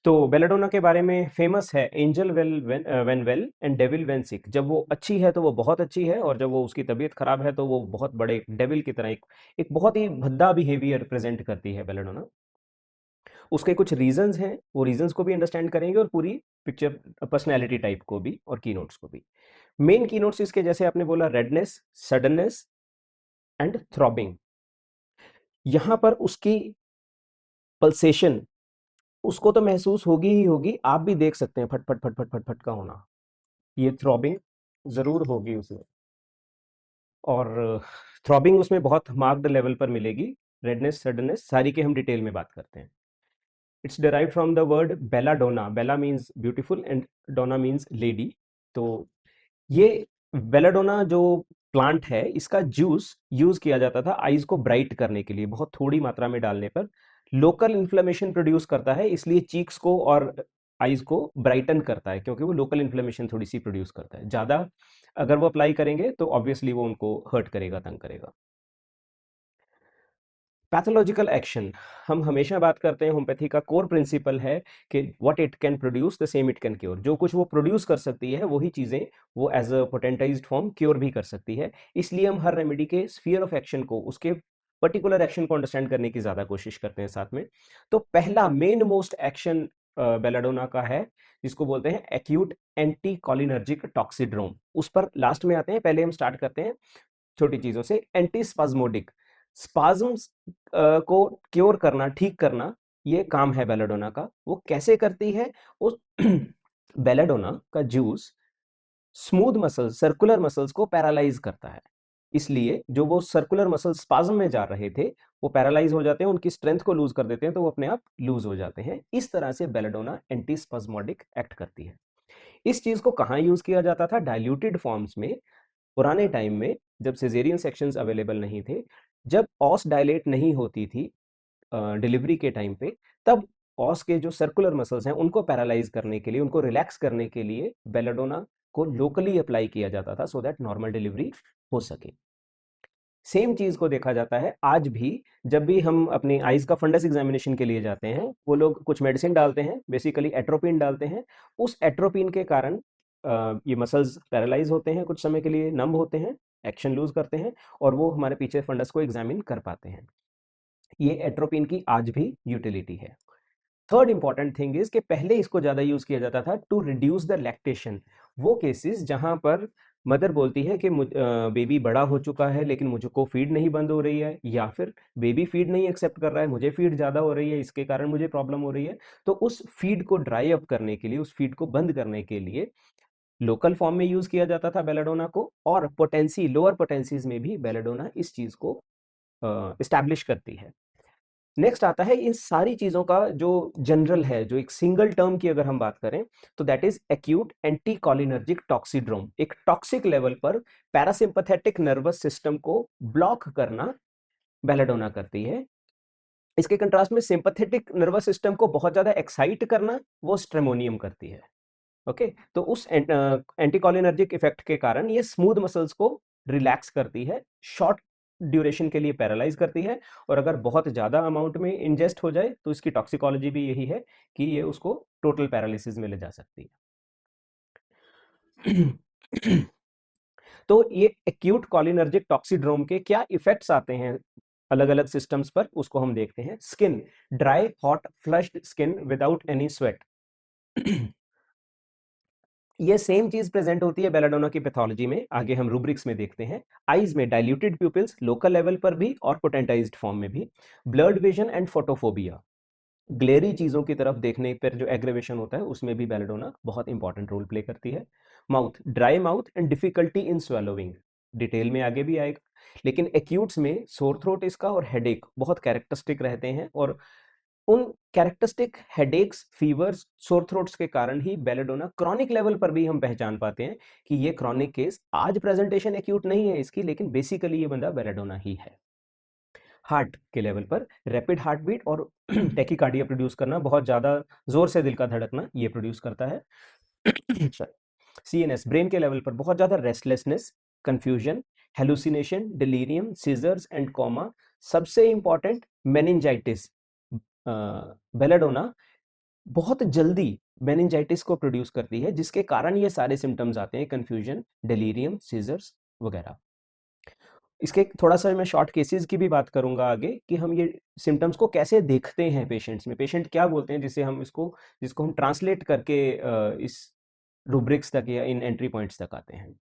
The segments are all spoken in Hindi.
तो बेलाडोना के बारे में फेमस है, angel when well and devil when sick. जब वो अच्छी है तो वो बहुत अच्छी है, और जब वो उसकी तबीयत खराब है तो वो बहुत बड़े डेविल की तरह एक बहुत ही भद्दा बिहेवियर प्रेजेंट करती है बेलाडोना। उसके कुछ रीजंस हैं, वो रीजंस को भी अंडरस्टैंड करेंगे और पूरी पिक्चर पर्सनैलिटी टाइप को भी और की नोट्स को भी। मेन की नोट्स इसके जैसे आपने बोला, रेडनेस, सडननेस एंड थ्रॉबिंग। यहां पर उसकी पल्सेशन, उसको तो महसूस होगी ही होगी, आप भी देख सकते हैं, फट फट फट फट फट फट का होना, ये थ्रॉबिंग जरूर होगी उसमें। और थ्रॉबिंग उसमें बहुत मार्क्ड लेवल पर मिलेगी। रेडनेस, सडननेस सारी के हम डिटेल में बात करते हैं। It's derive from the word belladonna. Bella means beautiful and donna means lady. तो ये बेलाडोना जो प्लांट है, इसका जूस यूज किया जाता था आईज को ब्राइट करने के लिए, बहुत थोड़ी मात्रा में डालने पर लोकल इन्फ्लेमेशन प्रोड्यूस करता है, इसलिए चीक्स को और आईज को ब्राइटन करता है, क्योंकि वो लोकल इन्फ्लेमेशन थोड़ी सी प्रोड्यूस करता है। ज्यादा अगर वो अप्लाई करेंगे तो ऑब्वियसली वो उनको हर्ट करेगा, तंग करेगा। पैथोलॉजिकल एक्शन, हम हमेशा बात करते हैं, होम्योपैथी का कोर प्रिंसिपल है कि what it can produce the same it can cure. जो कुछ वो प्रोड्यूस कर सकती है वही चीजें वो एज अ पोटेंटाइज्ड फॉर्म क्योर भी कर सकती है। इसलिए हम हर रेमेडी के स्फीयर ऑफ एक्शन को, उसके पर्टिकुलर एक्शन को अंडरस्टैंड करने की ज्यादा कोशिश करते हैं साथ में। तो पहला मेन मोस्ट एक्शन बेलाडोना का है, जिसको बोलते हैं एक्यूट एंटी कॉलिनर्जिक टॉक्सिड्रोम। उस पर लास्ट में आते हैं, पहले हम स्टार्ट करते हैं छोटी चीजों से। एंटी स्पाज्मोडिक, स्पाज्म्स को क्योर करना, ठीक करना, ये काम है बेलाडोना का। वो कैसे करती है? उस बेलाडोना का juice smooth muscles, circular muscles को पैरालाइज करता है। इसलिए जो वो सर्कुलर मसल स्पाज्म में जा रहे थे वो पैरालाइज हो जाते हैं, उनकी स्ट्रेंथ को लूज कर देते हैं, तो वो अपने आप लूज हो जाते हैं। इस तरह से बेलाडोना एंटी स्पाज्मोडिक एक्ट करती है। इस चीज को कहाँ यूज किया जाता था? डाइल्यूटेड फॉर्म्स में, पुराने टाइम में, जब सिजेरियन सेक्शंस अवेलेबल नहीं थे, जब ऑस डायलेट नहीं होती थी डिलीवरी के टाइम पे, तब ऑस के जो सर्कुलर मसल्स हैं उनको पैरालाइज करने के लिए, उनको रिलैक्स करने के लिए बेलाडोना को लोकली अप्लाई किया जाता था, सो दैट नॉर्मल डिलीवरी हो सके। सेम चीज को देखा जाता है आज भी। जब भी हम अपनी आईज का फंडस एग्जामिनेशन के लिए जाते हैं, वो लोग कुछ मेडिसिन डालते हैं, बेसिकली एट्रोपिन डालते हैं। उस एट्रोपिन के कारण ये मसल्स पैरालाइज होते हैं, कुछ समय के लिए नम होते हैं, एक्शन लूज करते हैं, और वो हमारे पीछे फंडस को एग्जामिन कर पाते हैं। ये एट्रोपिन की आज भी यूटिलिटी है। थर्ड इंपॉर्टेंट थिंग इज कि पहले इसको ज्यादा यूज किया जाता था टू रिड्यूस द लैक्टेशन। वो केसेस जहां पर मदर बोलती है कि बेबी बड़ा हो चुका है लेकिन मुझको फीड नहीं बंद हो रही है, या फिर बेबी फीड नहीं एक्सेप्ट कर रहा है, मुझे फीड ज्यादा हो रही है, इसके कारण मुझे प्रॉब्लम हो रही है। तो उस फीड को ड्राई अप करने के लिए, उस फीड को बंद करने के लिए लोकल फॉर्म में यूज किया जाता था बेलाडोना को, और पोटेंसी, लोअर पोटेंसीज में भी बेलाडोना इस चीज को इस्टेब्लिश करती है। नेक्स्ट आता है इन सारी चीजों का जो जनरल है, जो एक सिंगल टर्म की अगर हम बात करें तो that is acute anticholinergic toxidrome. एक टॉक्सिक लेवल पर पैरासिम्पथेटिक नर्वस सिस्टम को ब्लॉक करना बेलाडोना करती है। इसके कंट्रास्ट में सिंपथेटिक नर्वस सिस्टम को बहुत ज्यादा एक्साइट करना वो स्ट्रेमोनियम करती है। ओके, तो उस एंटीकोलिनर्जिक इफेक्ट के कारण ये स्मूथ मसल्स को रिलैक्स करती है, शॉर्ट ड्यूरेशन के लिए पैरालाइज करती है, और अगर बहुत ज्यादा अमाउंट में इंजेस्ट हो जाए तो इसकी टॉक्सिकोलॉजी भी यही है कि ये उसको टोटल पैरालिसिस में ले जा सकती है। तो ये एक्यूट कॉलिनर्जिक टॉक्सिड्रोम के क्या इफेक्ट्स आते हैं अलग अलग सिस्टम्स पर, उसको हम देखते हैं। Skin, dry, hot, flushed skin without any sweat. ये सेम चीज प्रेजेंट होती है बेलाडोना की पैथोलॉजी में, आगे हम रूब्रिक्स में देखते हैं। आईज में डाइल्यूटेड प्यूपिल्स लोकल लेवल पर भी और पोटेंटाइज्ड फॉर्म में भी। Blurred vision and photophobia, glairy चीजों की तरफ देखने पर जो एग्रेवेशन होता है उसमें भी बेलाडोना बहुत इंपॉर्टेंट रोल प्ले करती है। Mouth, dry mouth and difficulty in swallowing, detail में आगे भी आएगा, लेकिन एक्यूट्स में सोर थ्रोट इसका और हेडेक बहुत कैरेक्टरिस्टिक रहते हैं, और उन कैरेक्टरिस्टिक हेडेक्स, फीवर्स, सोर थ्रोट्स के कारण ही बेलाडोना क्रॉनिक लेवल पर भी हम पहचान पाते हैं कि ये क्रॉनिक केस, आज प्रेजेंटेशन एक्यूट नहीं है इसकी, लेकिन बेसिकली ये बंदा बेलाडोना ही है। हार्ट के लेवल पर रैपिड हार्ट बीट और टेकिकार्डिया प्रोड्यूस करना, बहुत ज्यादा जोर से दिल का धड़कना, ये प्रोड्यूस करता है। सीएनएस, ब्रेन के लेवल पर बहुत ज्यादा restlessness, confusion, hallucination, delirium, seizures and coma. सबसे इंपॉर्टेंट, मेनिंजाइटिस। बेलाडोना बहुत जल्दी मेनिंजाइटिस को प्रोड्यूस करती है, जिसके कारण ये सारे सिम्टम्स आते हैं, कंफ्यूजन, डिलीरियम, सीजर्स वगैरह। इसके थोड़ा सा मैं शॉर्ट केसेस की भी बात करूंगा आगे कि हम ये सिम्टम्स को कैसे देखते हैं पेशेंट्स में, पेशेंट क्या बोलते हैं, जिसे हम जिसको हम ट्रांसलेट करके इस रूब्रिक्स तक या इन एंट्री पॉइंट्स तक आते हैं।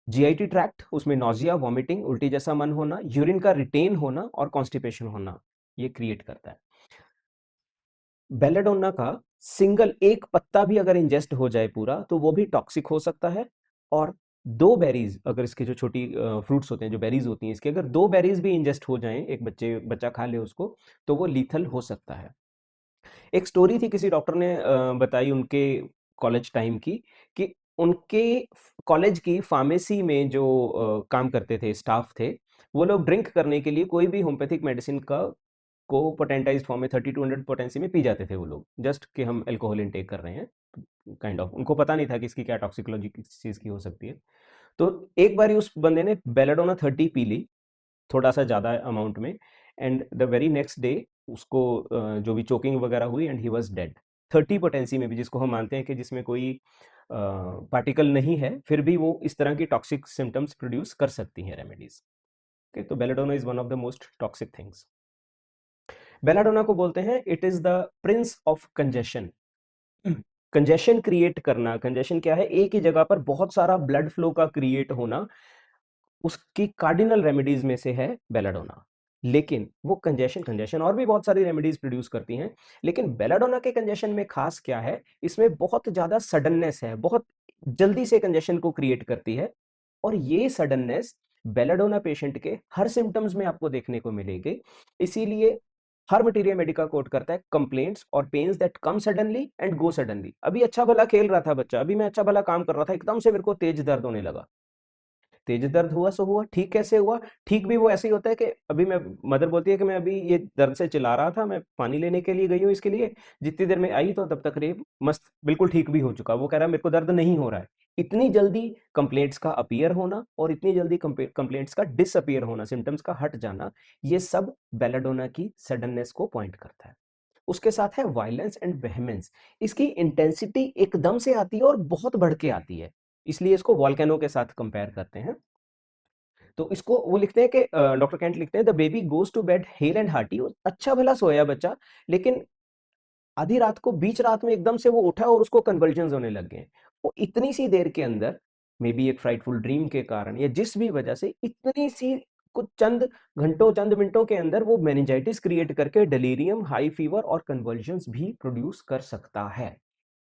जीआईटी ट्रैक्ट, उसमें नोजिया, वॉमिटिंग, उल्टी जैसा मन होना, यूरिन का रिटेन होना और कॉन्स्टिपेशन होना, ये क्रिएट करता है। बेलेडोना का सिंगल एक पत्ता भी अगर इंजेस्ट हो जाए पूरा, तो वो भी टॉक्सिक हो सकता है। और दो बेरीज, अगर इसके जो छोटी फ्रूट्स होते हैं, जो बेरीज होती हैं इसके, अगर दो बेरीज भी इंजेस्ट हो जाएं, एक बच्चा खा ले उसको, तो वो लीथल हो सकता है। एक स्टोरी थी, किसी डॉक्टर ने बताई उनके कॉलेज टाइम की, कि उनके कॉलेज की फार्मेसी में जो काम करते थे, स्टाफ थे, वो लोग ड्रिंक करने के लिए कोई भी होम्योपैथिक मेडिसिन का को पोटेंटाइज्ड फॉर्म में 3200 पोटेंसी में पी जाते थे वो लोग, जस्ट कि हम अल्कोहल इनटेक कर रहे हैं, काइंड ऑफ। उनको पता नहीं था कि इसकी क्या टॉक्सिकोलॉजी किस चीज़ की हो सकती है। तो एक बार उस बंदे ने बेलाडोना 30 पी ली, थोड़ा सा ज़्यादा अमाउंट में, and the very next day उसको जो भी चोकिंग वगैरह हुई and he was dead. 30 potency में भी, जिसको हम मानते हैं कि जिसमें कोई पार्टिकल नहीं है, फिर भी वो इस तरह की टॉक्सिक सिम्टम्स प्रोड्यूस कर सकती हैं रेमेडीज। ओके, तो belladonna is one of the most toxic things. Belladonna को बोलते हैं it is the Prince of congestion. Congestion create करना, कंजेशन क्या है, एक ही जगह पर बहुत सारा ब्लड फ्लो का क्रिएट होना, उसकी कार्डिनल रेमेडीज में से है बेलाडोना। लेकिन वो कंजेशन कंजेशन और भी बहुत सारी रेमेडीज प्रोड्यूस करती हैं, लेकिन बेलाडोना के कंजेशन में खास क्या है, इसमें बहुत ज्यादा सडननेस है, बहुत जल्दी से कंजेशन को क्रिएट करती है। और ये सडननेस बेलाडोना पेशेंट के हर सिम्टम्स में आपको देखने को मिलेगी। इसीलिए हर मटीरियल मेडिका कोट करता है कंप्लेंट्स और pains that come suddenly and go suddenly. अभी अच्छा भला खेल रहा था बच्चा, अभी मैं अच्छा भला काम कर रहा था, एकदम से मेरे को तेज दर्द होने लगा। तेज दर्द हुआ सो हुआ, ठीक कैसे हुआ? ठीक भी वो ऐसे ही होता है कि अभी मैं, मदर बोलती है कि मैं अभी ये दर्द से चिल्ला रहा था, मैं पानी लेने के लिए गई हूँ इसके लिए, जितनी देर में आई तो तब तक रे मस्त बिल्कुल ठीक भी हो चुका। वो कह रहा है मेरे को दर्द नहीं हो रहा है। इतनी जल्दी कंप्लेंट्स का अपीयर होना और इतनी जल्दी कंप्लेंट्स का डिसअपीयर होना, सिम्टम्स का हट जाना, ये सब बेलाडोना की सडननेस को पॉइंट करता है। उसके साथ है वायलेंस एंड वेहमेंस। इसकी इंटेंसिटी एकदम से आती है और बहुत बढ़ के आती है, इसलिए इसको वॉल्केनो के साथ कंपेयर करते हैं। तो इसको वो लिखते हैं कि डॉक्टर कैंट लिखते हैं the baby goes to bed hale and hearty, अच्छा भला सोया बच्चा, लेकिन आधी रात को, बीच रात में एकदम से वो उठा और उसको कन्वर्जन होने लग गए। वो इतनी सी देर के अंदर, मे बी एक फ्राइटफुल ड्रीम के कारण या जिस भी वजह से, इतनी सी कुछ चंद घंटों, चंद मिनटों के अंदर वो मेनिंजाइटिस क्रिएट करके डिलीरियम, हाई फीवर और कन्वर्जन्स भी प्रोड्यूस कर सकता है।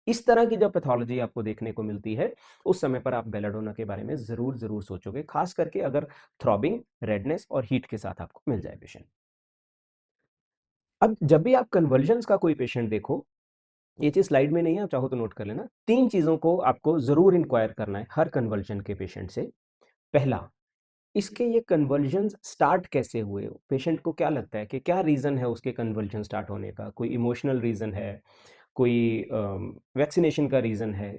इस तरह की जब पैथोलॉजी आपको देखने को मिलती है, उस समय पर आप बेलाडोना के बारे में जरूर जरूर सोचोगे, खास करके अगर थ्रॉबिंग, रेडनेस और हीट के साथ आपको मिल जाए पेशेंट। अब जब भी आप कन्वर्जन्स का कोई पेशेंट देखो, ये चीज स्लाइड में नहीं है, आप चाहो तो नोट कर लेना, तीन चीजों को आपको जरूर इंक्वायर करना है हर कन्वर्जन के पेशेंट से। पहला, इसके ये कन्वर्जन्स स्टार्ट कैसे हुए, पेशेंट को क्या लगता है कि क्या रीजन है उसके कन्वर्जन स्टार्ट होने का, कोई इमोशनल रीजन है, कोई वैक्सीनेशन का रीजन है,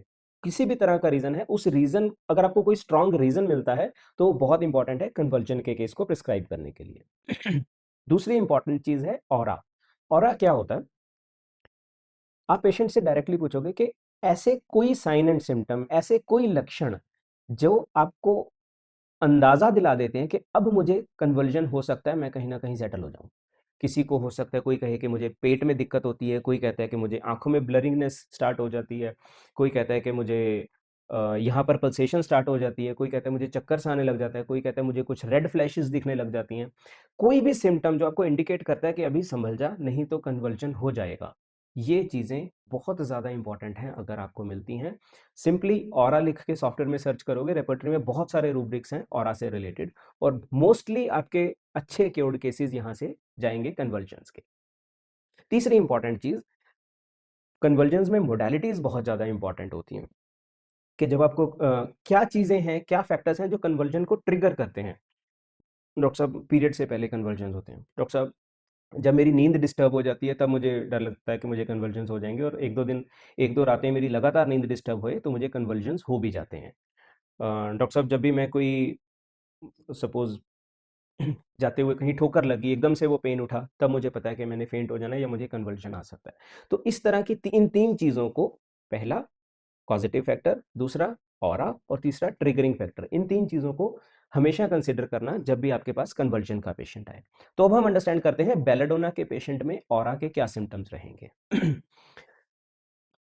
किसी भी तरह का रीजन है, उस रीजन, अगर आपको कोई स्ट्रांग रीजन मिलता है तो बहुत इंपॉर्टेंट है कन्वर्जन के केस को प्रिस्क्राइब करने के लिए। दूसरी इंपॉर्टेंट चीज है ऑरा। ऑरा क्या होता है, आप पेशेंट से डायरेक्टली पूछोगे कि ऐसे कोई साइन एंड सिम्टम, ऐसे कोई लक्षण जो आपको अंदाजा दिला देते हैं कि अब मुझे कन्वर्जन हो सकता है, मैं कहीं ना कहीं सेटल हो जाऊं। किसी को हो सकता है, कोई कहे कि मुझे पेट में दिक्कत होती है, कोई कहता है कि मुझे आंखों में ब्लरिंगनेस स्टार्ट हो जाती है, कोई कहता है कि मुझे यहाँ पर पल्सेशन स्टार्ट हो जाती है, कोई कहता है मुझे चक्कर सा आने लग जाता है, कोई कहता है मुझे कुछ रेड फ्लैशेस दिखने लग जाती हैं। कोई भी सिम्टम जो आपको इंडिकेट करता है कि अभी संभल जा, नहीं तो कन्वर्जन हो जाएगा, ये चीज़ें बहुत ज़्यादा इंपॉर्टेंट हैं अगर आपको मिलती हैं। सिंपली ऑरा लिख के सॉफ्टवेयर में सर्च करोगे, रेपर्टरी में बहुत सारे रूब्रिक्स हैं ऑरा से रिलेटेड, और मोस्टली आपके अच्छे क्योर्ड केसेस यहाँ से जाएंगे कन्वर्जन्स के। तीसरी इंपॉर्टेंट चीज, कन्वर्जन्स में मोडालिटीज बहुत ज्यादा इंपॉर्टेंट होती हैं, कि जब आपको क्या चीजें हैं, क्या फैक्टर्स हैं जो कन्वर्जन को ट्रिगर करते हैं। डॉक्टर साहब, पीरियड से पहले कन्वर्जन होते हैं। डॉक्टर साहब, जब मेरी नींद डिस्टर्ब हो जाती है तब मुझे डर लगता है कि मुझे कन्वर्जन्स हो जाएंगे, और एक दो दिन, एक दो रातें मेरी लगातार नींद डिस्टर्ब हुए तो मुझे कन्वर्जन्स हो भी जाते हैं। डॉक्टर साहब, जब भी मैं कोई, सपोज जाते हुए कहीं ठोकर लगी, एकदम से वो पेन उठा, तब मुझे पता है कि मैंने फेंट हो जाना है या मुझे कन्वल्शन आ सकता है। तो इस तरह की इन 3 चीज़ों को, पहला कॉजेटिव फैक्टर, दूसरा ऑरा और तीसरा ट्रिगरिंग फैक्टर, इन 3 चीज़ों को हमेशा कंसीडर करना जब भी आपके पास कन्वल्शन का पेशेंट आए। तो अब हम अंडरस्टैंड करते हैं बेलेडोना के पेशेंट में ऑरा के क्या सिम्पटम्स रहेंगे।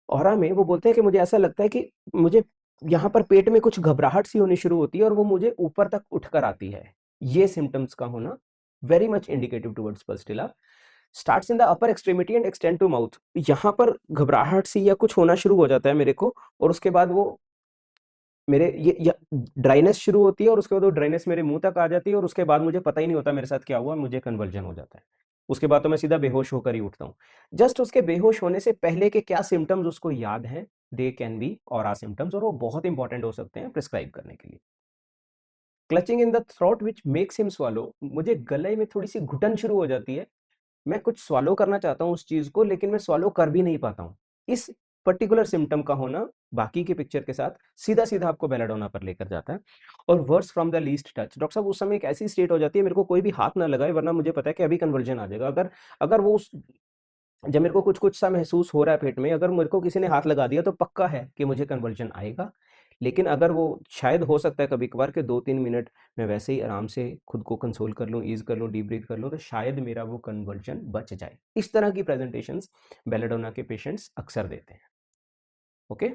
ऑरा में वो बोलते हैं कि मुझे ऐसा लगता है कि मुझे यहाँ पर पेट में कुछ घबराहट सी होनी शुरू होती है और वो मुझे ऊपर तक उठकर आती है। ये सिम्पटम्स का होना very much indicative towards pulsatilla. Starts in the upper extremity and extend to mouth. यहाँ पर घबराहट सी या कुछ होना शुरू हो जाता है मेरे को, और उसके बाद वो मेरे ये ड्राइनेस शुरू होती है, और उसके बाद वो ड्राइनेस मेरे मुंह तक आ जाती है, और उसके बाद मुझे पता ही नहीं होता मेरे साथ क्या हुआ, मुझे कन्वर्जन हो जाता है। उसके बाद तो मैं सीधा बेहोश होकर ही उठता हूँ। जस्ट उसके बेहोश होने से पहले के क्या सिम्टम्स उसको याद हैं, they can be aura symptoms, और वो बहुत इंपॉर्टेंट हो सकते हैं प्रिस्क्राइब करने के लिए। Clutching in the throat which makes him swallow. मुझे गले में थोड़ी सी घुटन शुरू हो जाती है, मैं कुछ स्वॉलो करना चाहता हूँ उस चीज को, लेकिन मैं स्वॉलो कर भी नहीं पाता हूँ। इस पर्टिकुलर सिम्टम का होना बाकी के पिक्चर के साथ सीधा सीधा आपको बेलाडोना पर लेकर जाता है। और worse from the least touch, doctor साहब उस समय एक ऐसी स्टेट हो जाती है मेरे को कोई भी हाथ ना लगाए, वरना मुझे पता है कि अभी कन्वर्जन आ जाएगा। अगर अगर वो जब मेरे को कुछ कुछ सा महसूस हो रहा है पेट में, अगर मेरे को किसी ने हाथ लगा दिया तो पक्का है कि मुझे कन्वर्जन आएगा। लेकिन अगर वो, शायद हो सकता है कभी कभार के 2-3 मिनट मैं वैसे ही आराम से खुद को कंसोल कर लूँ, ईज कर लूँ, डीप ब्रीथ कर लूँ, तो शायद मेरा वो कन्वर्जन बच जाए। इस तरह की प्रेजेंटेशंस बेलेडोना के पेशेंट्स अक्सर देते हैं। ओके,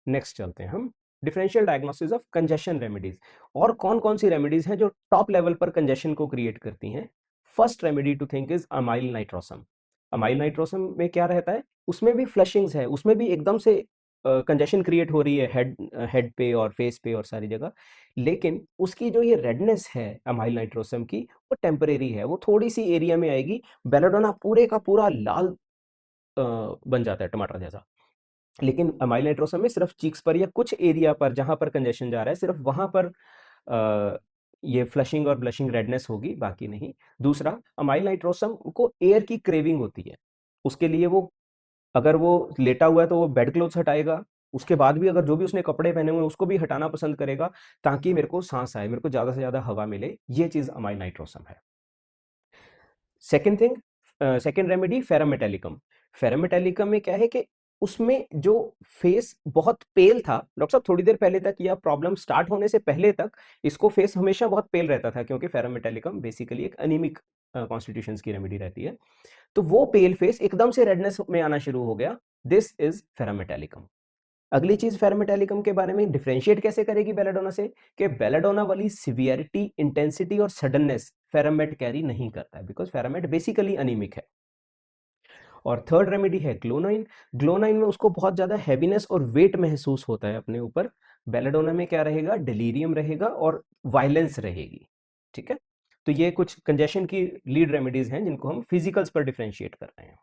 नेक्स्ट चलते हैं हम, differential diagnosis of congestion remedies. और कौन कौन सी रेमेडीज हैं जो टॉप लेवल पर कंजेशन को क्रिएट करती हैं। First remedy to think is amyl nitrosum. Amyl nitrosum में क्या रहता है, उसमें भी फ्लशिंग्स है, उसमें भी एकदम से कंजेशन क्रिएट हो रही है हेड पे और फेस पे और सारी जगह। लेकिन उसकी जो ये रेडनेस है अमाइल नाइट्रोसम की, वो टेम्परेरी है, वो थोड़ी सी एरिया में आएगी। बेलाडोना पूरे का पूरा लाल बन जाता है टमाटर जैसा। लेकिन अमाइल नाइट्रोसम में सिर्फ चीक्स पर या कुछ एरिया पर जहां पर कंजेशन जा रहा है, सिर्फ वहां पर ये फ्लशिंग और ब्लशिंग रेडनेस होगी, बाकी नहीं। दूसरा, अमाइल नाइट्रोसम को एयर की क्रेविंग होती है। उसके लिए वो, अगर वो लेटा हुआ है तो वो बेड क्लोथ्स हटाएगा, उसके बाद भी अगर जो भी उसने कपड़े पहने हुए हैं उसको भी हटाना पसंद करेगा, ताकि मेरे को सांस आए, मेरे को ज्यादा से ज्यादा हवा मिले। ये चीज अमाइल नाइट्रोसम है। Second thing, second remedy ferrum metallicum. Ferrum metallicum में क्या है कि उसमें जो फेस बहुत पेल था, डॉक्टर साहब थोड़ी देर पहले तक या प्रॉब्लम स्टार्ट होने से पहले तक इसको फेस हमेशा बहुत पेल रहता था, क्योंकि फेरामेटेलिकम बेसिकली एक अनीमिक कॉन्स्टिट्यूशंस की रेमेडी रहती है। तो वो पेल फेस एकदम से रेडनेस में आना शुरू हो गया, दिस इज फेरामेटेलिकम। अगली चीज फेरामेटेलिकम के बारे में डिफरेंशिएट कैसे करेगी बेलाडोना से, कि बेलाडोना वाली सिवियरिटी, इंटेंसिटी और सडननेस फेरामेट कैरी नहीं करता है, बिकॉज फेरामेट बेसिकली अनीमिक है। और थर्ड रेमेडी है ग्लोनाइन। ग्लोनाइन में उसको बहुत ज्यादा हैवीनेस और वेट महसूस होता है अपने ऊपर। बेलाडोना में क्या रहेगा, डिलीरियम रहेगा और वायलेंस रहेगी। ठीक है, तो ये कुछ कंजेशन की लीड रेमेडीज हैं जिनको हम फिजिकल्स पर डिफरेंशिएट कर रहे हैं।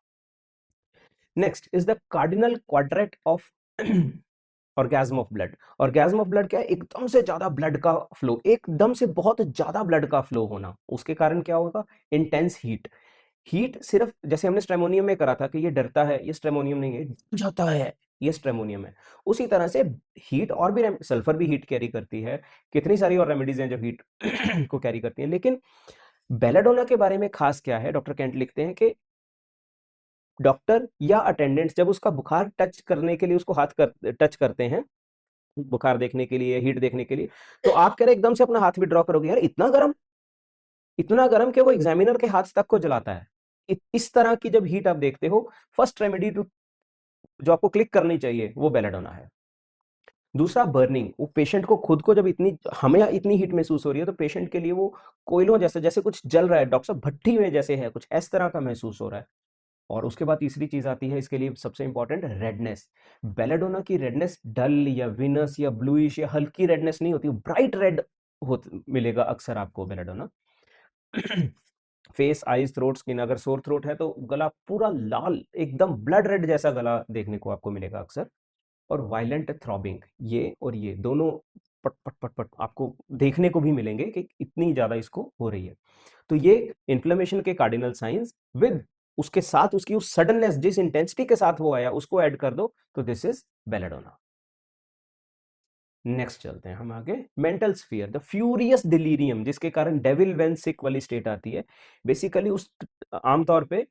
Next is the cardinal quadrate of orgasm of blood. Orgasm of blood क्या है, एकदम से ज्यादा ब्लड का फ्लो, एकदम से बहुत ज्यादा ब्लड का फ्लो होना। उसके कारण क्या होगा, इंटेंस हीट। हीट सिर्फ जैसे हमने स्ट्रेमोनियम में करा था कि ये डरता है, ये स्ट्रेमोनियम नहीं है, जाता है, ये स्ट्रेमोनियम है। उसी तरह से हीट, और भी सल्फर भी हीट कैरी करती है, कितनी सारी और रेमेडीज हैं जो हीट को कैरी करती हैं। लेकिन बेलाडोना के बारे में खास क्या है, डॉक्टर कैंट लिखते हैं कि डॉक्टर या अटेंडेंट्स जब उसका बुखार टच करने के लिए उसको हाथ कर टच करते हैं, बुखार देखने के लिए, हीट देखने के लिए, तो आप कह रहे एकदम से अपना हाथ विड्रॉ करोगे, यार इतना गर्म, इतना गर्म कि वो एग्जामिनर के हाथ तक को जलाता है। इस तरह की जब हीट आप देखते हो, फर्स्ट रेमेडी टू जो आपको क्लिक करनी चाहिए वो बेलाडोना है। दूसरा बर्निंग, वो पेशेंट को खुद को जब इतनी, हमें इतनी हीट महसूस हो रही है तो पेशेंट के लिए वो कोयलों जैसे, जैसे कुछ जल रहा है, डॉक्टर साहब भट्टी में जैसे है, कुछ इस तरह का महसूस हो रहा है। और उसके बाद तीसरी चीज आती है इसके लिए सबसे इंपॉर्टेंट, रेडनेस। बेलाडोना की रेडनेस डल या विनस या ब्लूइश या हल्की रेडनेस नहीं होती, ब्राइट रेड हो मिलेगा अक्सर आपको belladonna. Face, eyes, throat, skin, अगर सोर थ्रोट है तो गला पूरा लाल, एकदम ब्लड रेड जैसा गला देखने को आपको मिलेगा अक्सर। और वायलेंट थ्रॉबिंग, ये और ये दोनों पट पट पट पट आपको देखने को भी मिलेंगे कि इतनी ज्यादा इसको हो रही है। तो ये इन्फ्लेमेशन के कार्डिनल साइंस, विद उसके साथ उसकी उस सडननेस, जिस इंटेंसिटी के साथ वो आया उसको ऐड कर दो, तो दिस इज बेलाडोना। नेक्स्ट चलते हैं हम आगे। Mental sphere, the furious delirium, जिसके कारण डेविल व्हेन सिक वाली स्टेट आती है। बेसिकली उस आमतौर पे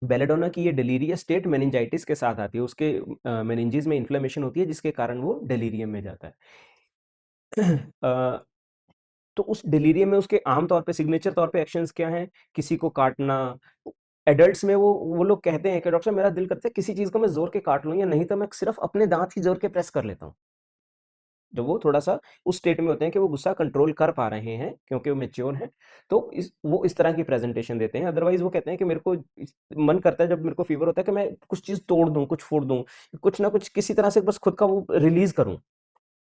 बेलेडोना की ये डिलीरियस स्टेट मेनिंजाइटिस के साथ आती है, उसके मेनिंजेस में इन्फ्लेमेशन होती है जिसके कारण वो डिलीरियम में जाता है। तो उस डिलीरियम में उसके आमतौर पे सिग्नेचर तौर पे एक्शंस क्या हैं? किसी को काटना। एडल्ट्स में वो लोग कहते हैं कि डॉक्टर साहब मेरा दिल करता है किसी चीज को मैं जोर के काट लूं, या नहीं तो मैं सिर्फ अपने दांत ही जोर के प्रेस कर लेता हूँ। जब वो थोड़ा-सा उस स्टेट में होते हैं कि वो गुस्सा कंट्रोल कर पा रहे हैं क्योंकि वो मैच्योर हैं, तो इस तरह की प्रेज़ेंटेशन देते हैं। अदरवाइज़ वो कहते हैं कि मेरे को मन करता है जब मेरे को फ़ीवर होता है कि मैं कुछ चीज़ तोड़ दूँ, कुछ फोड़ दूँ, कुछ ना कुछ किसी तरह से बस खुद का वो रिलीज़ करूँ।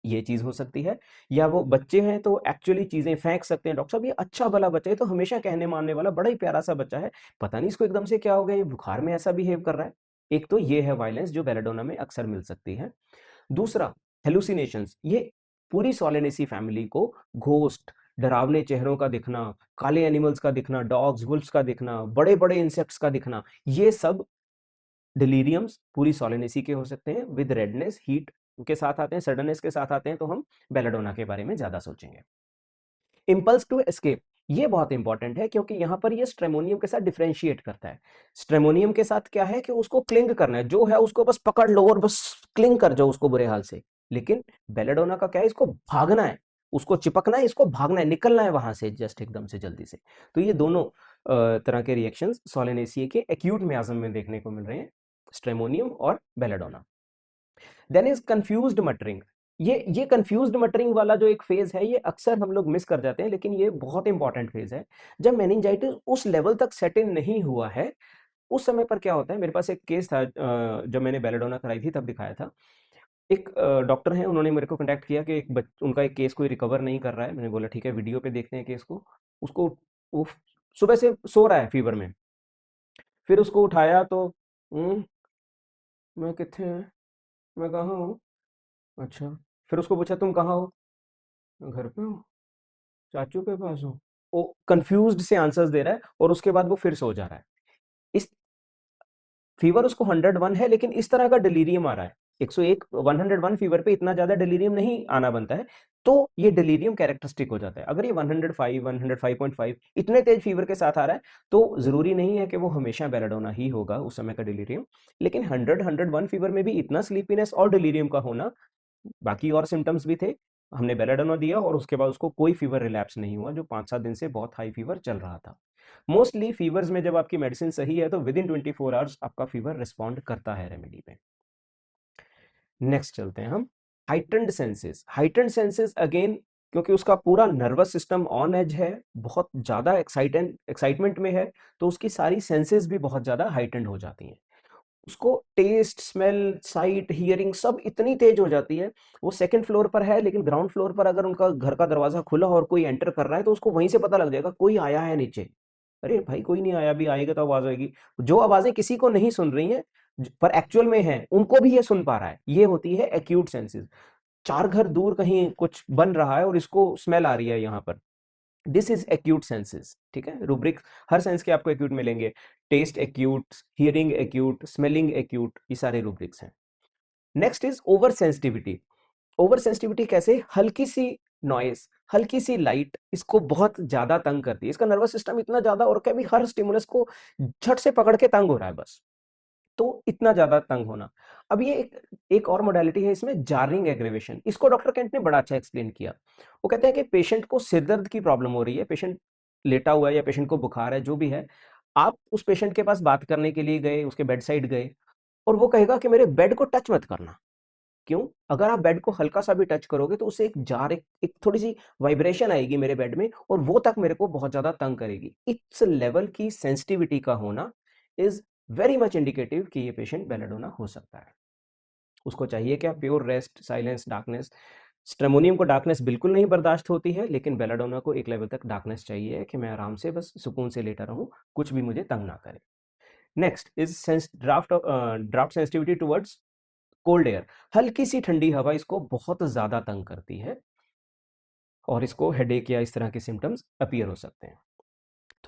ये चीज़ हो सकती है। या वो बच्चे हैं तो एक्चुअली चीज़ें फेंक सकते हैं, डॉक्टर साहब ये अच्छा भला बच्चा है, ये तो हमेशा कहने मानने वाला बड़ा ही प्यारा-सा बच्चा है, पता नहीं इसको एकदम से क्या हो गया, ये बुखार में ऐसा बिहेव कर रहा है। एक तो ये है वायलेंस जो बेलेडोना में अक्सर मिल सकती है। दूसरा, हेलुसिनेशंस, ये पूरी सोलेनेसी फैमिली को घोस्ट, डरावने चेहरों का दिखना, काले एनिमल्स का दिखना, डॉग्स, वुल्फ्स का दिखना, बड़े-बड़े इंसेक्ट्स का दिखना, ये सब डिलीरियम्स पूरी सोलेनेसी के हो सकते हैं। विद रेडनेस, हीट के साथ आते हैं, सडननेस के साथ आते हैं, तो हम बेलाडोना के बारे में ज़्यादा सोचेंगे। इम्पल्स टू एस्केप, ये बहुत इंपॉर्टेंट है क्योंकि यहां पर ये स्ट्रेमोनियम के साथ डिफरेंशिएट करता है। स्ट्रेमोनियम के साथ क्या है कि उसको क्लिंग करना है, जो है उसको बस पकड़ लो और बस क्लिंग कर जाओ उसको बुरे हाल से। लेकिन बेलेडोना का क्या है, इसको भागना है, उसको चिपकना है, इसको भागना है, निकलना है वहां से जस्ट एकदम से जल्दी से। तो ये दोनों तरह के रिएक्शंस सोलेनेसिए के एक्यूट मियाज्म में देखने को मिल रहे हैं, स्ट्रेमोनियम और belladonna. Then is confused muttering. ये कंफ्यूज्ड मटरिंग वाला जो एक फेज है, ये अक्सर हम लोग मिस कर जाते हैं, लेकिन ये बहुत इंपॉर्टेंट फेज है। जब मेनिंजाइटिस उस लेवल तक सेट इन नहीं हुआ है, उस समय पर क्या होता है, मेरे पास एक केस था जब मैंने बेलेडोना कराई थी तब दिखाया था। एक डॉक्टर हैं, उन्होंने मेरे को कांटेक्ट किया कि उनका एक केस कोई रिकवर नहीं कर रहा है। मैंने बोला ठीक है, वीडियो पे देखते हैं केस को। उसको वो सुबह से सो रहा है फीवर में। फिर उसको उठाया तो मैं किथे हैं, मैं कहाँ हूँ? अच्छा। फिर उसको पूछा तुम कहाँ हो? मैं घर पे हूँ, चाचू के पास हूँ। वो कंफ्यूज्ड से आंसर्स दे रहा है और उसके बाद वो फिर सो जा रहा है। इस फीवर उसको 101 है, लेकिन इस तरह का डिलीरियम आ रहा है। 101 101 फीवर पे इतना ज्यादा डिलीरियम नहीं आना बनता है, तो ये डिलीरियम कैरेक्टरिस्टिक हो जाता है। अगर ये 105 105.5 इतने तेज फीवर के साथ आ रहा है, तो जरूरी नहीं है कि वो हमेशा बेलाडोना ही होगा उस समय का डिलीरियम। लेकिन 100 101 फीवर में भी इतना स्लीपीनेस और डिलीरियम का होना, बाकी और सिम्टम्स भी थे, हमने बेलाडोना दिया और उसके बाद उसको कोई फीवर रिलैप्स नहीं हुआ, जो 5-7 दिन से बहुत हाई फीवर चल रहा था। मोस्टली फीवर्स में जब आपकी मेडिसिन सही है तो विद इन 24 आवर्स आपका फीवर रिस्पॉन्ड करता है रेमेडी पे। नेक्स्ट चलते हैं हम। हाइटेंड सेंसेस अगेन, क्योंकि उसका पूरा नर्वस सिस्टम ऑन एज है, बहुत ज्यादा एक्साइटमेंट में है, तो उसकी सारी सेंसेस भी बहुत ज्यादा हाइटेंड हो जाती हैं। उसको टेस्ट, स्मेल, साइट, हियरिंग सब इतनी तेज हो जाती है। वो सेकंड फ्लोर पर है, लेकिन ग्राउंड फ्लोर पर अगर उनका घर का दरवाजा खुला और कोई एंटर कर रहा है तो उसको वहीं से पता लग जाएगा कोई आया है नीचे। अरे भाई कोई नहीं आया, अभी आएगा तो आवाज आएगी। जो आवाजें किसी को नहीं सुन रही हैं पर एक्चुअल में है, उनको भी ये सुन पा रहा है, ये होती है एक्यूट सेंसेस। 4 घर दूर कहीं कुछ बन रहा है और इसको स्मेल आ रही है यहाँ पर, दिस इज एक्यूट सेंसेस। ठीक है, रूब्रिक हर सेंस के आपको एक्यूट मिलेंगे। Taste acute, hearing acute, smelling acute, ये सारे रूब्रिक्स हैं। Next is over sensitivity. Over sensitivity कैसे? हल्की सी नॉइस, हल्की सी लाइट इसको बहुत ज्यादा तंग करती है। इसका नर्वस सिस्टम इतना ज्यादा और कभी हर स्टिमुलस को झट से पकड़ के तंग हो रहा है बस, तो इतना ज्यादा तंग होना। अब ये एक और मोडालिटी है इसमें, जारिंग एग्रेवेशन। इसको डॉक्टर केंट ने बड़ा अच्छा एक्सप्लेन किया। वो कहते हैं कि पेशेंट को सिरदर्द की प्रॉब्लम हो रही है, पेशेंट लेटा हुआ है या पेशेंट को बुखार है, जो भी है, आप उस पेशेंट के पास बात करने के लिए गए, उसके बेड साइड गए, और वो कहेगा कि मेरे बेड को टच मत करना। क्यों? अगर आप बेड को हल्का सा भी टच करोगे तो उससे एक थोड़ी सी वाइब्रेशन आएगी मेरे बेड में, और वो तक मेरे को बहुत ज्यादा तंग करेगी। इस लेवल की सेंसिटिविटी का होना इज वेरी मच इंडिकेटिव कि ये पेशेंट बेलेडोना हो सकता है। उसको चाहिए क्या? Pure rest, silence, darkness. Stramonium को डार्कनेस बिल्कुल नहीं बर्दाश्त होती है, लेकिन बेलाडोना को एक लेवल तक डार्कनेस चाहिए कि मैं आराम से बस सुकून से लेटा रहूं, कुछ भी मुझे तंग ना करे। Next is draft sensitivity towards cold air. हल्की सी ठंडी हवा इसको बहुत ज्यादा तंग करती है और इसको हेडेक या इस तरह के सिम्टम्स अपीयर हो सकते हैं।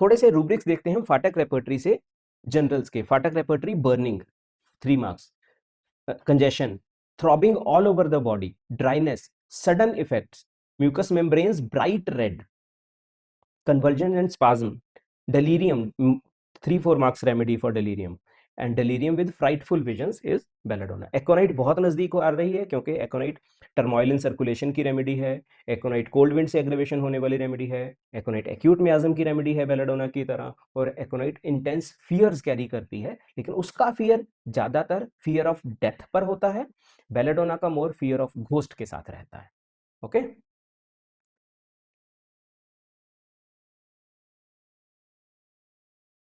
थोड़े से रूब्रिक्स देखते हैं हम फाटक रेपर्टरी से जनरल्स के। फाटक repertory, burning 3 marks, congestion, throbbing all over the body, dryness, sudden effects, mucous membranes bright red, convulsion and spasm, delirium, 3-4 marks remedy for delirium, and delirium with frightful visions is belladonna. एकोनाइट बहुत नजदीक आ रही है क्योंकि एकोनाइट टर्मोइल इन सर्कुलेशन की रेमेडी है, एकोनाइट कोल्ड विंड से एग्रेवेशन होने वाली रेमेडी है, एकोनाइट एक्यूट मियाज्म की रेमेडी है बेलाडोना की तरह, और एकोनाइट इंटेंस फियर्स कैरी करती है, लेकिन उसका फियर ज्यादातर फियर ऑफ डेथ पर होता है, बेलाडोना का मोर फियर ऑफ घोस्ट के साथ रहता है. ओके